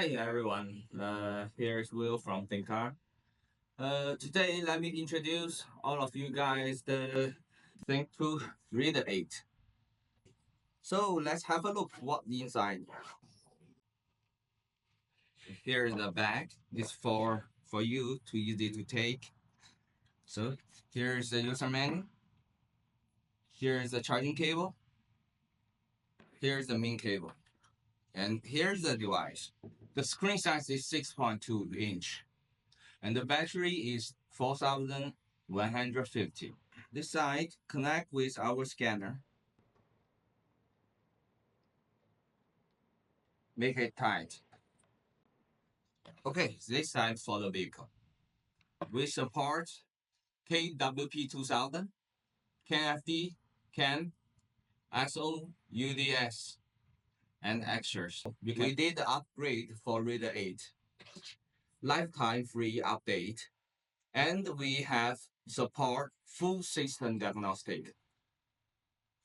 Hi everyone, here's Will from ThinkTool. Today let me introduce all of you guys the ThinkToool Reader 8. So let's have a look what inside. Here is the bag. It's for you to easy to take. So here's the user manual. Here's the charging cable. Here's the main cable. And here's the device. The screen size is 6.2 inch. And the battery is 4150. This side connect with our scanner. Make it tight. Okay, this side for the vehicle. We support KWP2000, KFD, CAN, XO, UDS, and extras. We did the upgrade for Reader 8. Lifetime free update. And we have support full system diagnostic.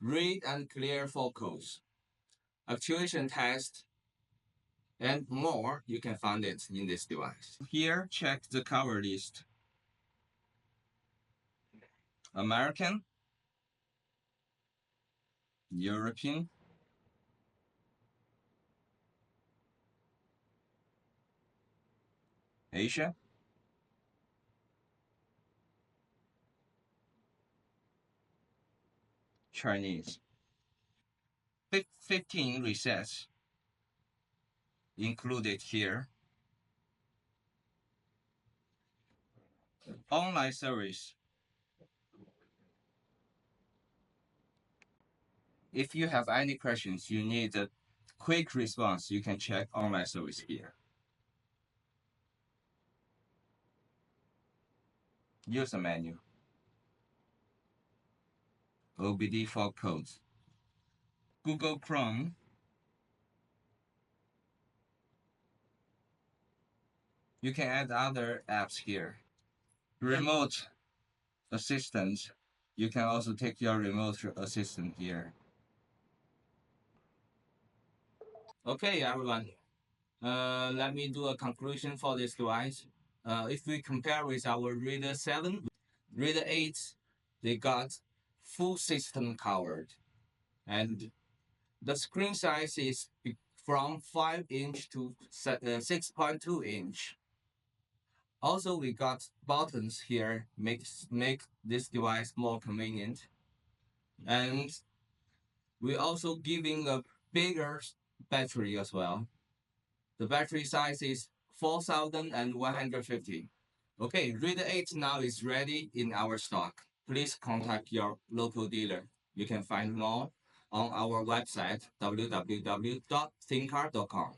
Read and clear focus. Actuation test, and more, you can find it in this device. Here, check the cover list. American, European, Asia, Chinese. 15 resets included here. Online service. If you have any questions, you need a quick response, you can check online service here. User menu. OBDII for codes. Google Chrome. You can add other apps here. Remote assistant. You can also take your remote assistant here. Okay, everyone. Let me do a conclusion for this device. If we compare with our Reader 7, Reader 8, they got full system covered. And the screen size is from 5 inch to 6.2 inch. Also, we got buttons here, make this device more convenient. And we also giving a bigger battery as well. The battery size is 4150. Okay, Reader 8 now is ready in our stock. Please contact your local dealer. You can find more on our website www.thinktool.com.